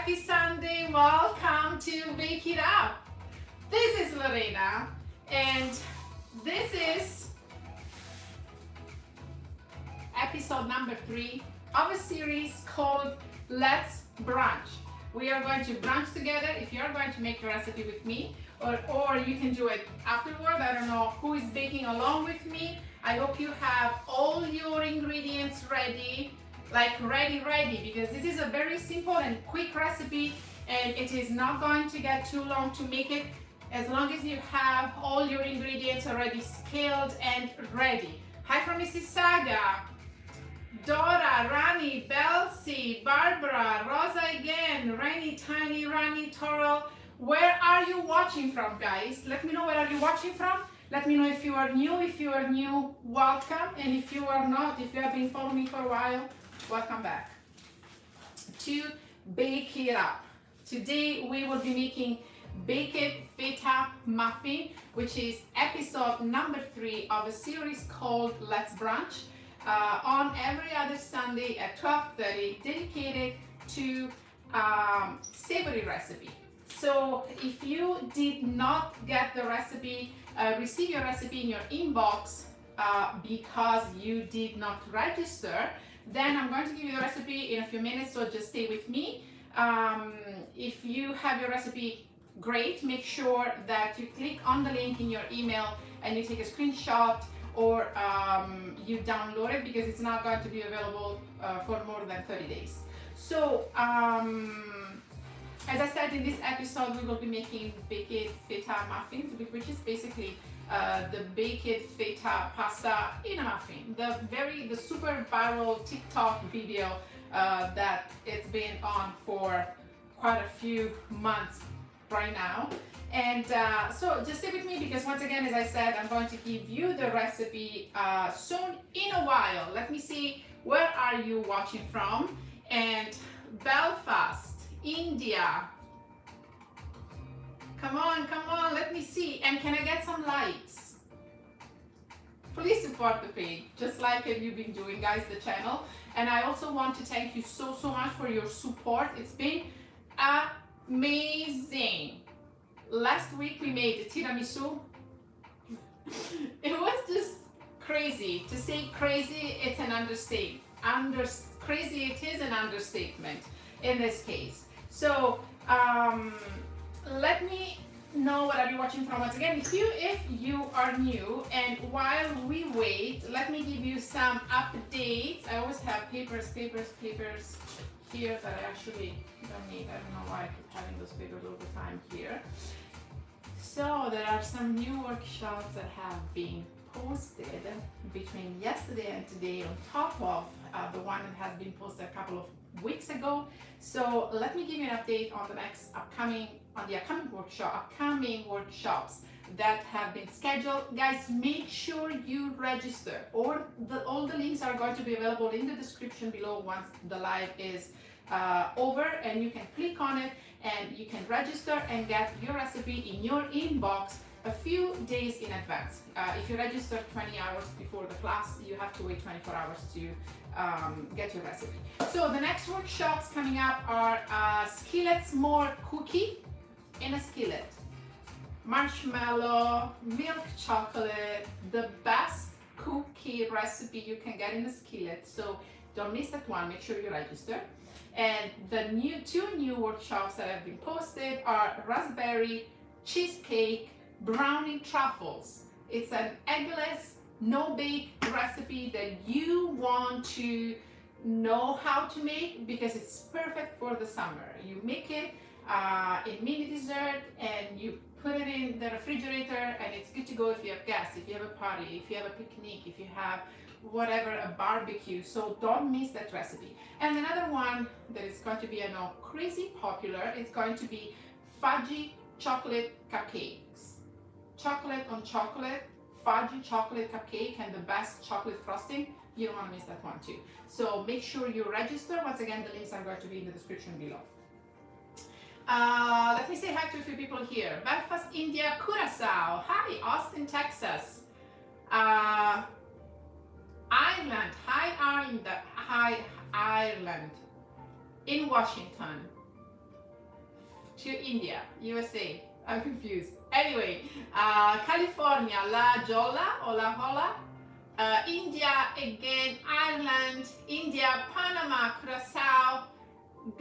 Happy Sunday, welcome to Bake It Up. This is Lorena and this is episode number 3 of a series called Let's Brunch. We are going to brunch together. If you are going to make the recipe with me or you can do it afterward. I don't know who is baking along with me. I hope you have all your ingredients ready, like ready, because this is a very simple and quick recipe and it is not going to get too long to make it as long as you have all your ingredients already scaled and ready. Hi from Mississauga, Dora, Rani, Belsi, Barbara, Rosa again, Rainy, Tiny, Rani, Torel. Where are you watching from, guys? Let me know where are you watching from. Let me know if you are new. If you are new, welcome. And if you are not, if you have been following me for a while, welcome back to Bake It Up. Today we will be making baked feta muffin, which is episode number 3 of a series called Let's Brunch, on every other Sunday at 12:30, dedicated to savory recipe. So if you did not get the recipe, receive your recipe in your inbox because you did not register, then I'm going to give you the recipe in a few minutes, so just stay with me. If you have your recipe, great. Make sure that you click on the link in your email and you take a screenshot or you download it, because it's not going to be available for more than 30 days. So as I said, in this episode we will be making baked feta muffins, which is basically the baked feta pasta in a muffin. The super viral TikTok video that it's been on for quite a few months right now. And so just stay with me, because once again, as I said, I'm going to give you the recipe soon in a while. Let me see, where are you watching from? And Belfast, India. Come on, let me see. And can I get some likes? Please support the page, just like you've been doing, guys, the channel. And I also want to thank you so much for your support. It's been amazing. Last week we made the tiramisu. It was just crazy. To say crazy, it's an understatement. Crazy, it is an understatement in this case. So let me know where are you watching from. Once again, if you are new, and while we wait, let me give you some updates. I always have papers here that I actually don't need. I don't know why I keep having those papers all the time here. So there are some new workshops that have been posted between yesterday and today, on top of the one that has been posted a couple of weeks ago. So let me give you an update on the upcoming workshops that have been scheduled. Guys, make sure you register, or all the links are going to be available in the description below once the live is over, and you can click on it and you can register and get your recipe in your inbox a few days in advance. If you register 20 hours before the class, you have to wait 24 hours to get your recipe. So the next workshops coming up are skillet s'more cookie in a skillet, marshmallow, milk chocolate, the best cookie recipe you can get in a skillet. So don't miss that one, make sure you register. And the two new workshops that have been posted are raspberry cheesecake, brownie truffles. It's an eggless, no-bake recipe that you want to know how to make, because it's perfect for the summer. You make it in mini dessert and you put it in the refrigerator, and it's good to go if you have guests, if you have a party, if you have a picnic, if you have whatever, a barbecue. So don't miss that recipe. And another one that is going to be, I know, crazy popular, it's going to be Fudgy chocolate cupcakes. Chocolate on chocolate, fudgy chocolate cupcake, and the best chocolate frosting. You don't want to miss that one too. So make sure you register. Once again, the links are going to be in the description below. Let me say hi to a few people here. Belfast, India, Curacao. Hi, Austin, Texas. Ireland. Hi, Ireland. In Washington. to India, USA. I'm confused. Anyway, California, La Jolla or La Jolla. India again, Ireland, India, Panama, Curacao.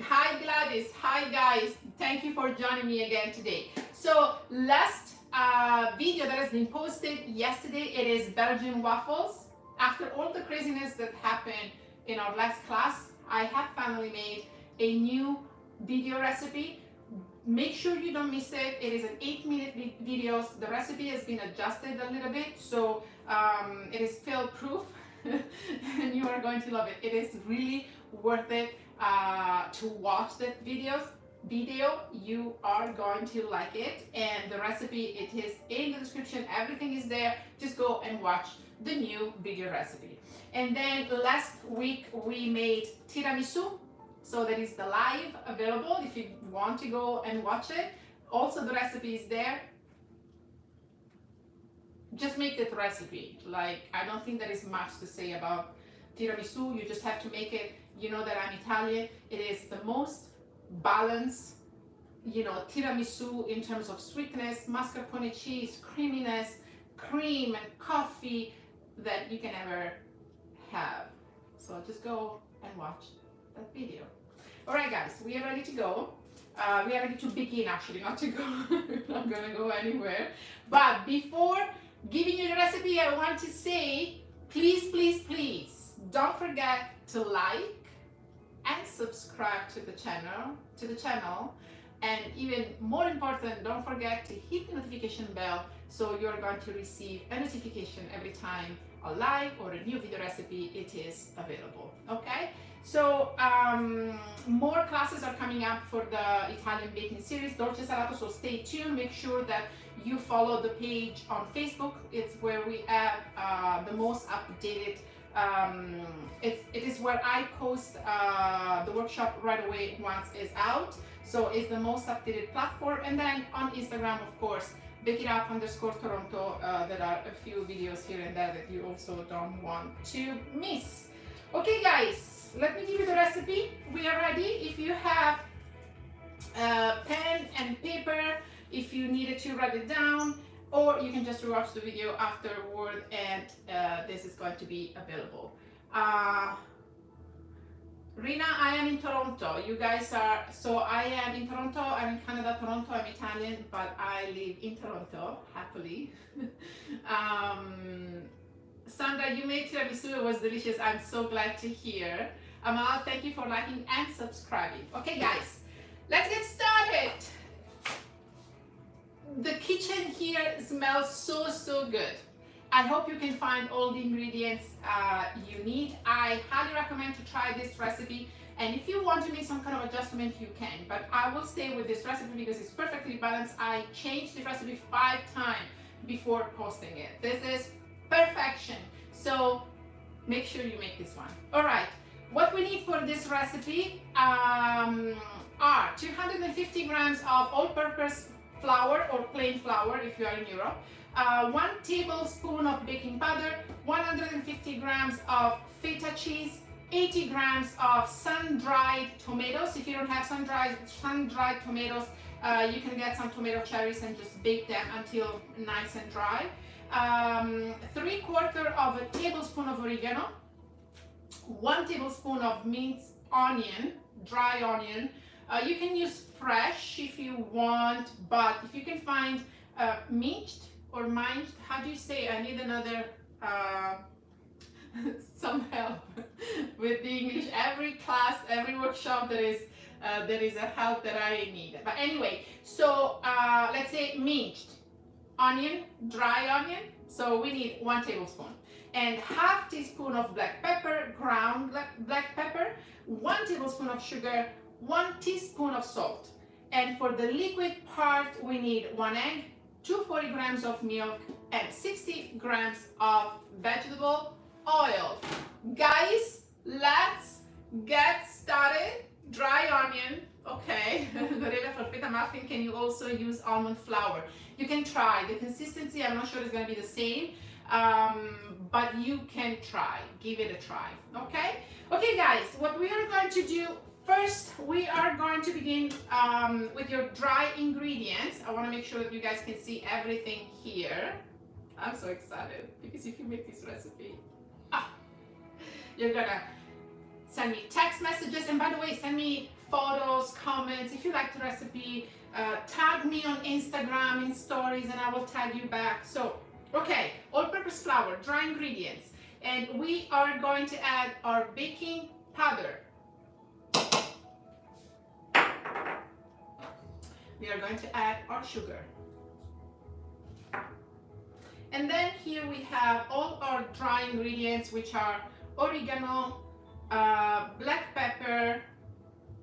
Hi Gladys, hi guys, thank you for joining me again today. So last video that has been posted yesterday, it is Belgian waffles. After all the craziness that happened in our last class, I have finally made a new video recipe. Make sure you don't miss it. It is an 8-minute video. The recipe has been adjusted a little bit, so it is fail proof and you are going to love it. It is really worth it to watch that video. You are going to like it, and the recipe, it is in the description. Everything is there. Just go and watch the new video recipe. And then last week we made tiramisu. So that is the live available if you want to go and watch it. Also the recipe is there. Just make that recipe. Like, I don't think there is much to say about tiramisu. You just have to make it. You know that I'm Italian. It is the most balanced, you know, tiramisu in terms of sweetness, mascarpone cheese, creaminess, cream and coffee that you can ever have. So just go and watch that video. All right guys, we are ready to go. We are ready to begin, actually, not to go. We're not gonna go anywhere. But before giving you the recipe, I want to say, please, please, please don't forget to like and subscribe to the channel, and even more important, don't forget to hit the notification bell so you're going to receive a notification every time a live or a new video recipe it is available. Okay, so more classes are coming up for the Italian baking series Dolce Salato, so stay tuned. Make sure that you follow the page on Facebook. It's where we have the most updated, it is where I post the workshop right away once it's out, so it's the most updated platform. And then on Instagram, of course, BakeItUp_Toronto. There are a few videos here and there that you also don't want to miss. Okay guys, let me give you the recipe. We are ready. If you have pen and paper, if you needed to write it down, or you can just rewatch the video afterward, and this is going to be available. Rina, I am in Toronto. You guys are, so I am in Toronto, I'm in Canada, Toronto, I'm Italian, but I live in Toronto, happily. Sandra, you made tiramisu, it was delicious. I'm so glad to hear. Amal, thank you for liking and subscribing. Okay guys, let's get started. The kitchen here smells so, so good. I hope you can find all the ingredients you need. I highly recommend to try this recipe, and if you want to make some kind of adjustment, you can, but I will stay with this recipe because it's perfectly balanced. I changed the recipe 5 times before posting it. This is perfection, so make sure you make this one. All right, what we need for this recipe are 250 grams of all-purpose flour or plain flour if you are in Europe, 1 tablespoon of baking powder, 150 grams of feta cheese, 80 grams of sun-dried tomatoes. If you don't have sun-dried tomatoes, you can get some tomato cherries and just bake them until nice and dry. 3/4 of a tablespoon of oregano, 1 tablespoon of minced onion, dry onion. You can use fresh if you want, but if you can find minced or minced, how do you say? I need another some help with the English. Every class, every workshop, there is a help that I need. But anyway, so let's say minced onion, dry onion. So we need 1 tablespoon, and ½ teaspoon of black pepper, ground black pepper, 1 tablespoon of sugar, 1 teaspoon of salt. And for the liquid part, we need 1 egg, 240 grams of milk, and 60 grams of vegetable oil. Guys, let's get started. Dry onion, okay. Lorena, for feta muffin, can you also use almond flour? You can try. The consistency, I'm not sure it's going to be the same, but you can try. Give it a try, okay? Okay, guys, what we are going to do first, we are going to begin with your dry ingredients. I want to make sure that you guys can see everything here. I'm so excited because if you make this recipe, you're gonna send me text messages, and by the way, send me photos, comments. If you like the recipe, tag me on Instagram in stories and I will tag you back. So, okay, all-purpose flour, dry ingredients, and we are going to add our baking powder. We are going to add our sugar. And then here we have all our dry ingredients, which are oregano, black pepper,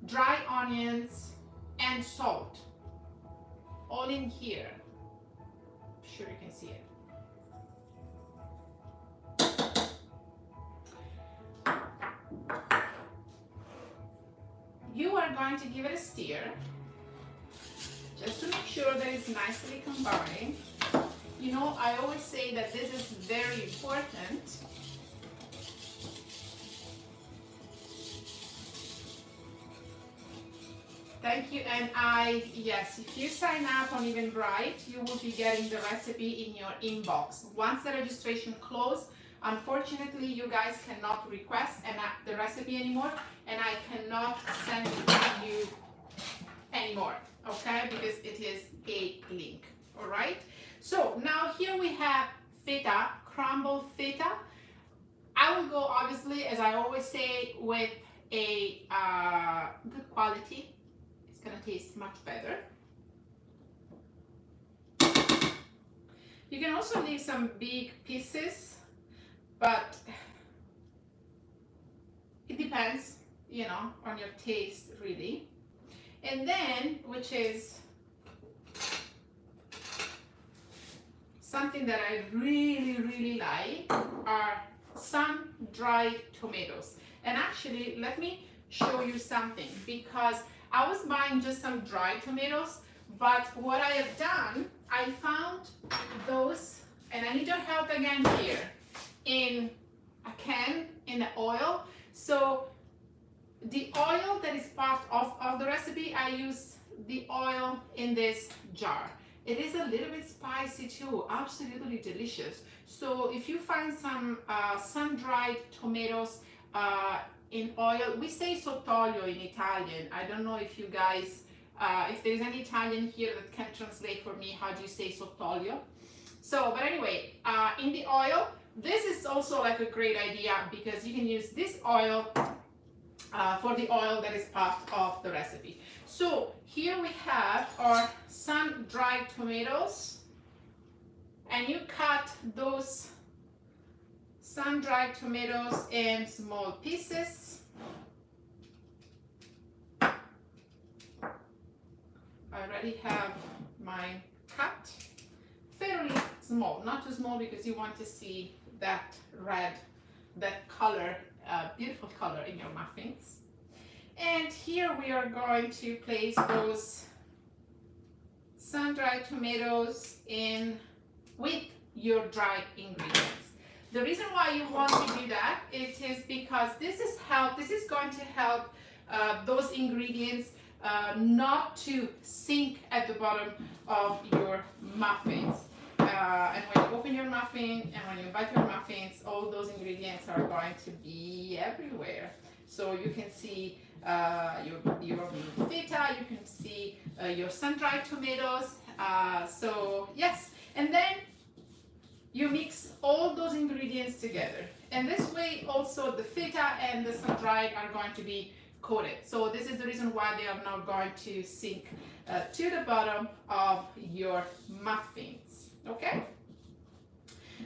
dry onions, and salt. All in here. I'm sure you can see it. You are going to give it a stir, just to make sure that it's nicely combined. You know, I always say that this is very important. Thank you, and yes, if you sign up on Eventbrite, you will be getting the recipe in your inbox. Once the registration closes, unfortunately, you guys cannot request the recipe anymore, and I cannot send it to you anymore, okay? Because it is a link, all right? So now here we have feta, crumbled feta. I will go, obviously, as I always say, with a good quality. It's gonna taste much better. You can also leave some big pieces, but it depends, you know, on your taste, really. And then, which is something that I really like, are sun-dried tomatoes. And actually, let me show you something, because I was buying just some dried tomatoes, but what I have done, I found those, and I need your help again here, in a can, in the oil. So the oil that is part of the recipe, I use the oil in this jar. It is a little bit spicy too, absolutely delicious. So if you find some sun-dried tomatoes in oil, we say sottolio in Italian. I don't know if you guys, if there's any Italian here that can translate for me, how do you say sottolio? So, but anyway, in the oil, this is also like a great idea because you can use this oil for the oil that is part of the recipe. So here we have our sun-dried tomatoes, and you cut those sun-dried tomatoes in small pieces. I already have mine cut, fairly small, not too small because you want to see that red, that color, beautiful color in your muffins. And here we are going to place those sun-dried tomatoes in with your dried ingredients. The reason why you want to do that, it is because this is going to help those ingredients not to sink at the bottom of your muffins. And when you open your muffin and when you bite your muffins, all those ingredients are going to be everywhere. So you can see your feta, you can see your sun-dried tomatoes. So yes, and then you mix all those ingredients together. And this way also the feta and the sun-dried are going to be coated. So this is the reason why they are not going to sink to the bottom of your muffins. Okay?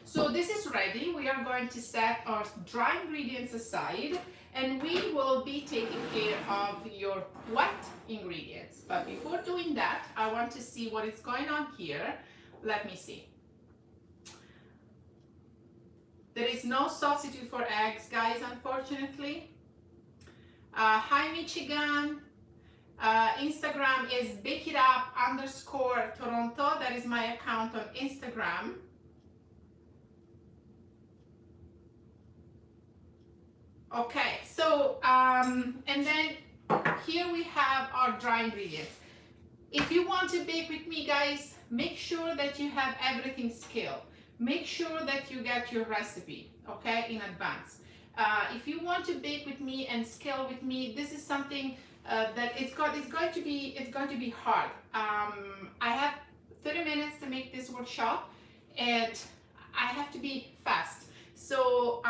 So this is ready. We are going to set our dry ingredients aside, and we will be taking care of your wet ingredients. But before doing that, I want to see what is going on here. Let me see. There is no substitute for eggs, guys, unfortunately. Hi, Michigan. Instagram is bakeitup_Toronto. That is my account on Instagram. Okay, so, and then here we have our dry ingredients. If you want to bake with me, guys, make sure that you have everything scaled. Make sure that you get your recipe, okay, in advance. If you want to bake with me and scale with me, this is something that it's going to be hard. I have 30 minutes to make this workshop, and I have to be fast. So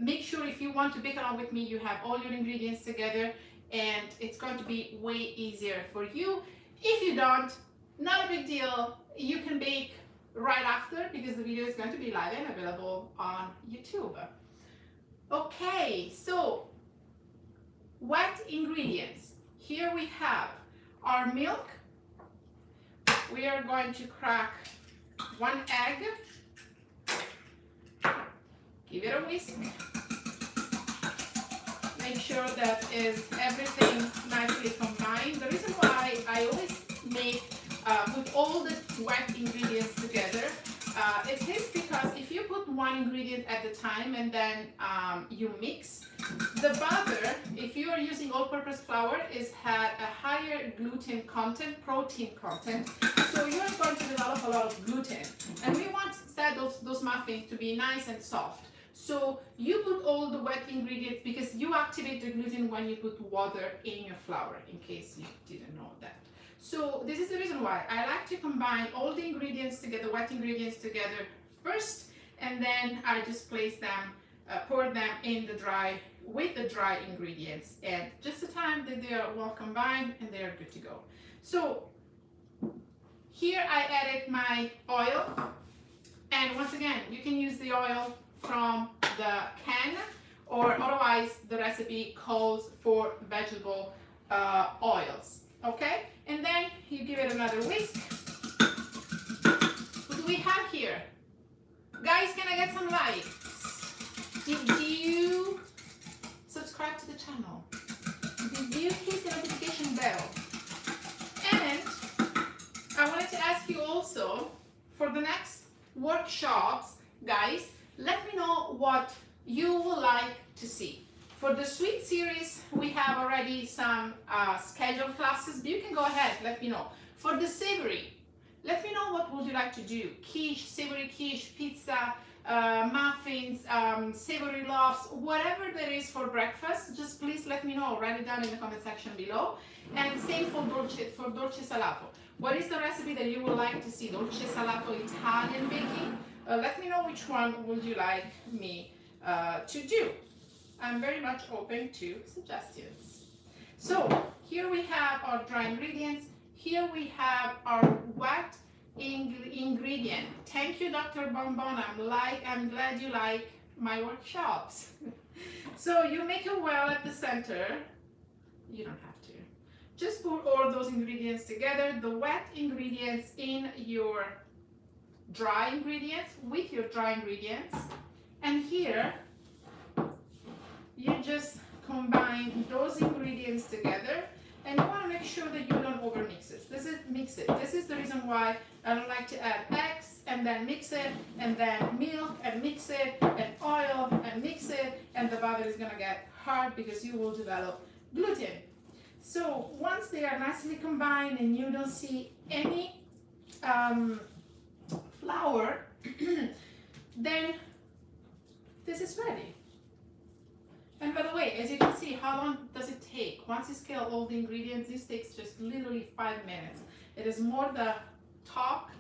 make sure if you want to bake along with me, you have all your ingredients together, and it's going to be way easier for you. If you don't, not a big deal. You can bake right after, because the video is going to be live and available on YouTube. Okay, so wet ingredients. Here we have our milk. We are going to crack 1 egg. Give it a whisk. Make sure that is everything nicely combined. The reason why I always put all the wet ingredients together, it is because if you put one ingredient at a time and then you mix, the butter, if you are using all-purpose flour, had a higher gluten content, protein content, so you are going to develop a lot of gluten. And we want instead those muffins to be nice and soft. So you put all the wet ingredients because you activate the gluten when you put water in your flour, in case you didn't know that. So this is the reason why I like to combine all the ingredients together, wet ingredients together first, and then I just place them, pour them in the dry, with the dry ingredients, and just the time that they are well combined and they are good to go. So here I added my oil, and once again, you can use the oil from the can, or otherwise the recipe calls for vegetable oils. Okay, and then you give it another whisk. What do we have here? Guys, can I get some likes? Did you subscribe to the channel? Did you hit the notification bell? And I wanted to ask you also, for the next workshops, guys, let me know what you would like to see. For the sweet series, we have already some scheduled classes, but you can go ahead, let me know. For the savory, let me know what would you like to do. Quiche, savory quiche, pizza, muffins, savory loaves, whatever there is for breakfast, just please let me know. Write it down in the comment section below. And same for dolce salato. What is the recipe that you would like to see? Dolce salato Italian baking? Let me know which one would you like me to do. I'm very much open to suggestions. So here we have our dry ingredients. Here we have our wet ingredient. Thank you, Dr. Bonbon. I'm glad you like my workshops. So you make a well at the center. You don't have to. Just put all those ingredients together. The wet ingredients in your dry ingredients with your dry ingredients. And here, you just combine those ingredients together, and you want to make sure that you don't overmix it. Mix it. This is the reason why I don't like to add eggs and then mix it, and then milk and mix it, and oil and mix it, and the butter is going to get hard because you will develop gluten. So once they are nicely combined and you don't see any flour, then this is ready. And by the way, as you can see, how long does it take? Once you scale all the ingredients, this takes just literally 5 minutes. It is more the talk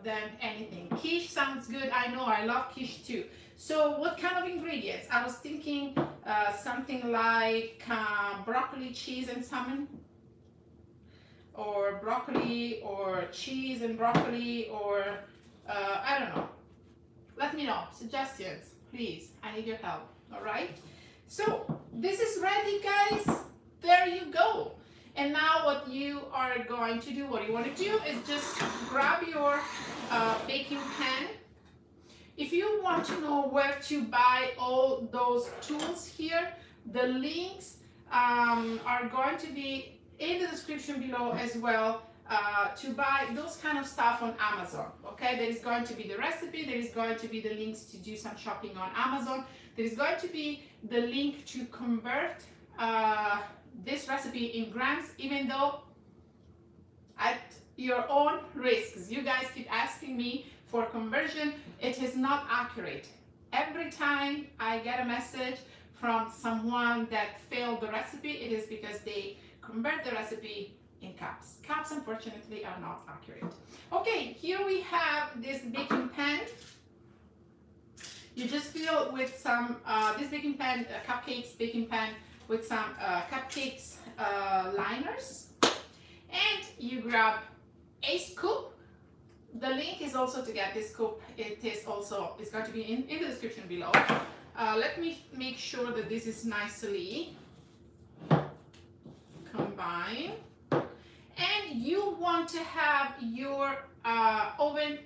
than anything. Quiche sounds good. I know, I love quiche too. So what kind of ingredients? I was thinking something like broccoli, cheese, and salmon. Or broccoli, or cheese and broccoli, or I don't know. Let me know. Suggestions, please. I need your help. All right, so this is ready, guys. There you go. And now what you are going to do, what you want to do is just grab your baking pan. If you want to know where to buy all those tools here, the links are going to be in the description below as well. To buy those kind of stuff on Amazon. Okay, there is going to be the recipe, there is going to be the links to do some shopping on Amazon, there is going to be the link to convert this recipe in grams, even though at your own risks. You guys keep asking me for conversion. It is not accurate. Every time I get a message from someone that failed the recipe, it is because they convert the recipe in cups. Cups, unfortunately, are not accurate. Okay, here we have this baking pan. You just fill with some, this baking pan, cupcakes baking pan with some cupcakes liners. And you grab a scoop. The link is also to get this scoop. It is also, it's going to be in the description below. Let me make sure that this is nicely combined. And you want to have your oven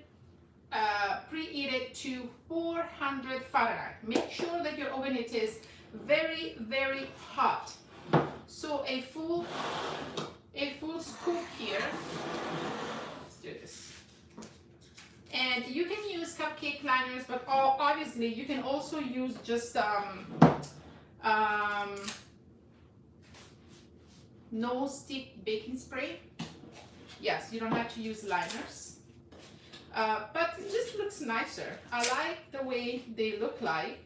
preheated to 400 Fahrenheit. Make sure that your oven, it is very, very hot. So a full scoop here. Let's do this. And you can use cupcake liners, but obviously you can also use just no stick baking spray. Yes, you don't have to use liners, but it just looks nicer. I like the way they look like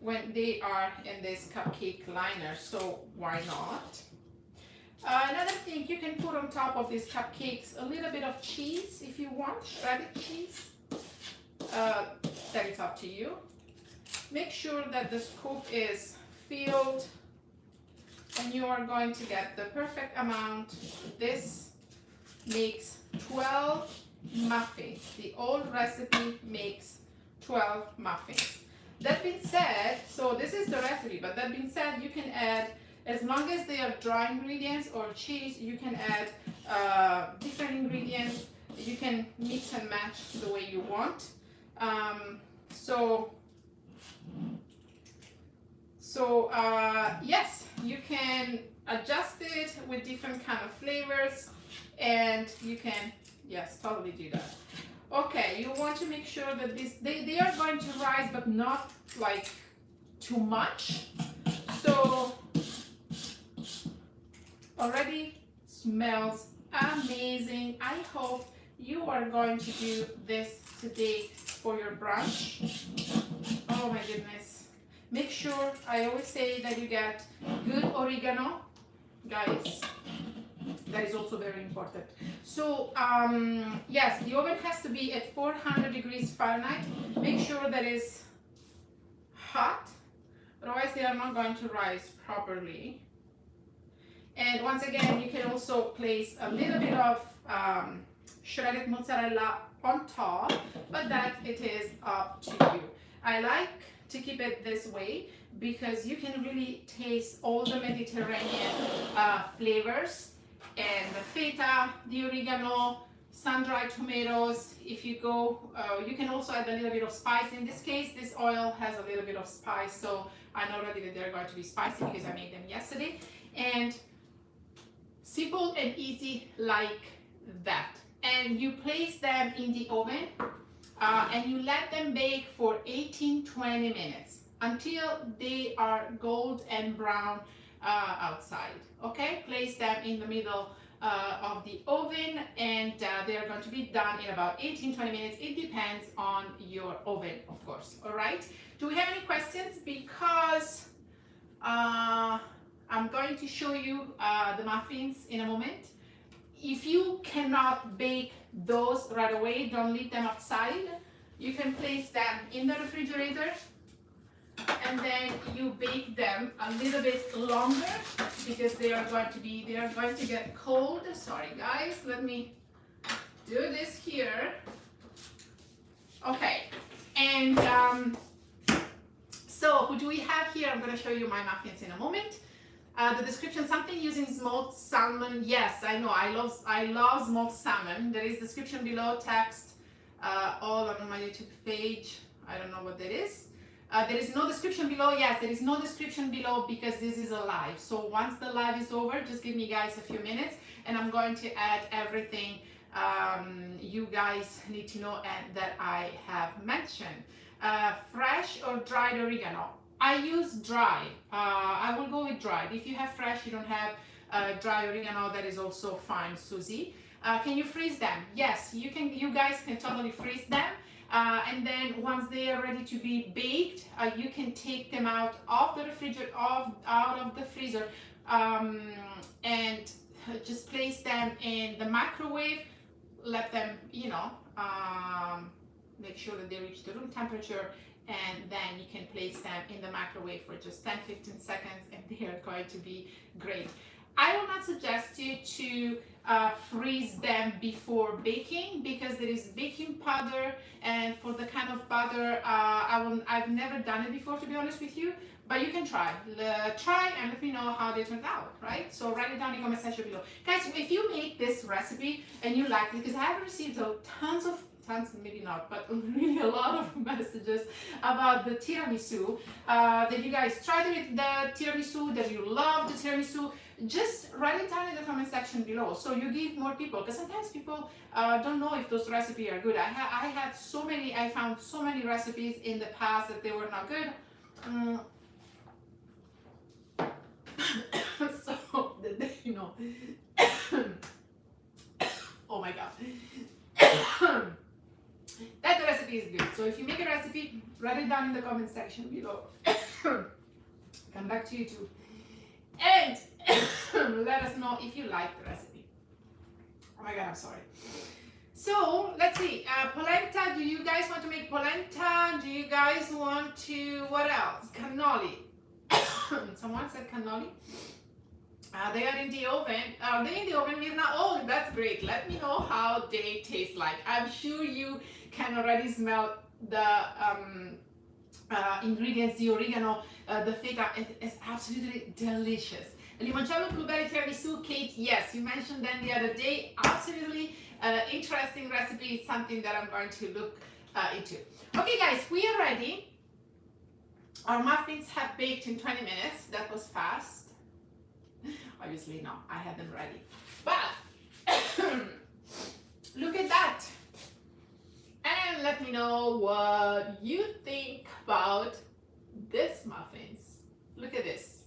when they are in this cupcake liner, so why not? Another thing, you can put on top of these cupcakes a little bit of cheese if you want, shredded cheese. That is up to you. Make sure that the scoop is filled and you are going to get the perfect amount. This makes 12 muffins. The old recipe makes 12 muffins. That being said, so this is the recipe, but that being said, you can add, as long as they are dry ingredients or cheese, you can add different ingredients. You can mix and match the way you want. Yes, you can adjust it with different kind of flavors, and you can, yes, totally do that. Okay, you want to make sure that they are going to rise, but not like too much. So already smells amazing. I hope you are going to do this today for your brunch. Oh my goodness. Make sure, I always say that you get good oregano, guys. That is also very important. So yes, the oven has to be at 400 degrees Fahrenheit. Make sure that it's hot, otherwise they are not going to rise properly. And once again, you can also place a little bit of shredded mozzarella on top, but that it is up to you. I like to keep it this way because you can really taste all the Mediterranean flavors, and the feta, the oregano, sun-dried tomatoes. If you go, you can also add a little bit of spice. In this case, this oil has a little bit of spice, so I know already that they're going to be spicy because I made them yesterday. And simple and easy like that. And you place them in the oven and you let them bake for 18-20 minutes until they are gold and brown outside. Okay, place them in the middle of the oven, and they are going to be done in about 18-20 minutes. It depends on your oven, of course. All right, do we have any questions? Because I'm going to show you the muffins in a moment. If you cannot bake those right away, don't leave them outside. You can place them in the refrigerator, and then you bake them a little bit longer because they are going to get cold. Sorry guys, let me do this here. Okay, and so who do we have here? I'm going to show you my muffins in a moment. The description, something using smoked salmon. Yes, I know, I love smoked salmon. There is description below, text all on my YouTube page. I don't know what that is. There is no description below. Yes, there is no description below because this is a live. So once the live is over, just give me guys a few minutes and I'm going to add everything you guys need to know and that I have mentioned. Fresh or dried oregano. I use dry. I will go with dry. If you have fresh, you don't have dry oregano, that is also fine, Susie. Can you freeze them? Yes, you can. You guys can totally freeze them. And then once they are ready to be baked, you can take them out of the refrigerator, out of the freezer, and just place them in the microwave. Let them, make sure that they reach the room temperature, and then you can place them in the microwave for just 10-15 seconds, and they are going to be great. I will not suggest you to freeze them before baking, because there is baking powder, and for the kind of butter, I've never done it before, to be honest with you, but you can try. Try and let me know how they turned out, right? So write it down in the comment section below. Guys, if you make this recipe and you like it, because I have received tons, maybe not, but really a lot of messages about the tiramisu, that you guys tried the tiramisu, that you love the tiramisu. Just write it down in the comment section below, so you give more people, because sometimes people don't know if those recipes are good. I found so many recipes in the past that they were not good. So, oh my god. That recipe is good. So if you make a recipe, write it down in the comment section below. Come back to YouTube. And let us know if you like the recipe. Oh my god, I'm sorry. So let's see. Polenta. Do you guys want to make polenta? Do you guys want to, what else? Cannoli. Someone said cannoli. They are in the oven. Are they in the oven, Mirna? Oh, that's great. Let me know how they taste like. I'm sure you can already smell the ingredients, the oregano, the feta. It is absolutely delicious. Limoncello blueberry tiramisu cake. Yes, you mentioned them the other day. Absolutely interesting recipe. It's something that I'm going to look into. Okay, guys, we are ready. Our muffins have baked in 20 minutes. That was fast. Obviously, no, I had them ready. But look at that. And let me know what you think about this muffins. Look at this.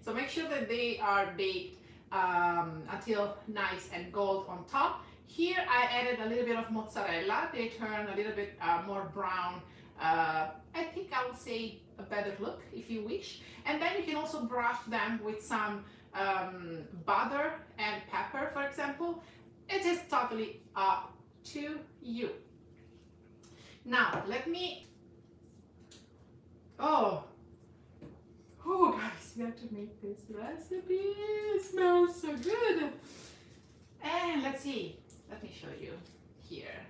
So make sure that they are baked until nice and gold on top. Here I added a little bit of mozzarella. They turn a little bit more brown. I think I would say a better look if you wish. And then you can also brush them with some butter and pepper, for example. It is totally up to you. Now let me, oh guys, we have to make this recipe. It smells so good. And let's see, let me show you here.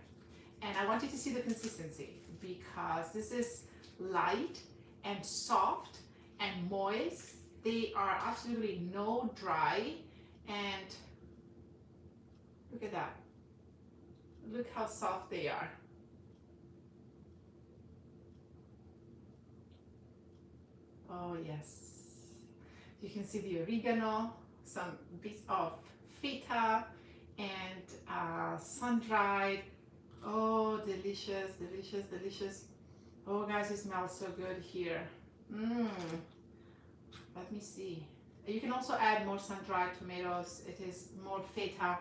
And I want you to see the consistency, because this is light and soft and moist. They are absolutely no dry, and look at that. Look how soft they are. Oh yes. You can see the oregano, some bits of feta, and sun-dried. Oh, delicious, delicious, delicious. Oh guys, it smells so good here. Let me see. You can also add more sun-dried tomatoes. It is more feta.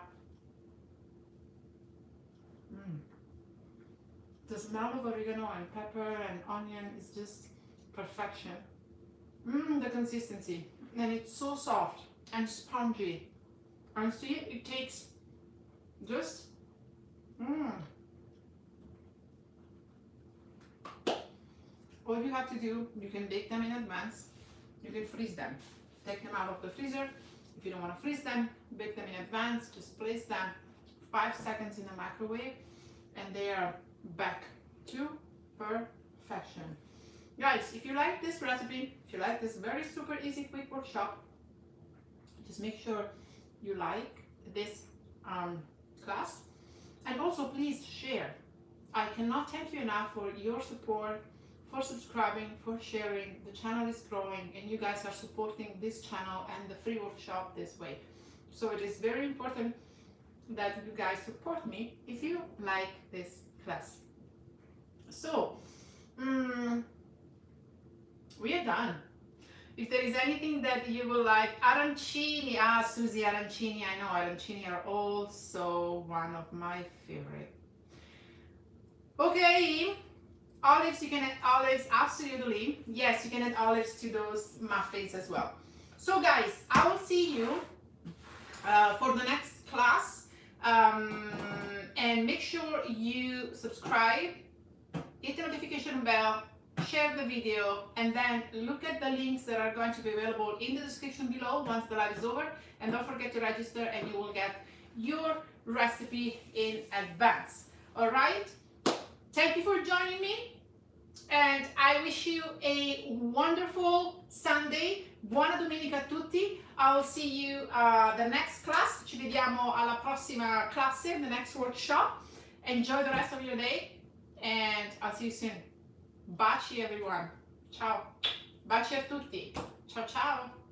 The smell of oregano and pepper and onion is just perfection. The consistency. And it's so soft and spongy. And see, it takes just all you have to do, you can bake them in advance. You can freeze them. Take them out of the freezer. If you don't want to freeze them, bake them in advance. Just place them 5 seconds in the microwave, and they are back to perfection. Guys, if you like this recipe, if you like this very super easy quick workshop, just make sure you like this class, and also please share. I cannot thank you enough for your support, for subscribing, for sharing. The channel is growing, and you guys are supporting this channel and the free workshop this way. So it is very important that you guys support me if you like this class. So we are done. If there is anything that you would like, arancini, Susie, arancini, I know arancini are also one of my favorite. Okay, olives, you can add olives, absolutely. Yes, you can add olives to those muffins as well. So guys, I will see you for the next class, and make sure you subscribe, hit the notification bell, share the video, and then look at the links that are going to be available in the description below once the live is over. And don't forget to register and you will get your recipe in advance. All right, thank you for joining me, and I wish you a wonderful Sunday. Buona domenica a tutti. I will see you the next class. Ci vediamo alla prossima classe, the next workshop. Enjoy the rest of your day, and I'll see you soon. Baci everyone. Ciao. Baci a tutti. Ciao ciao.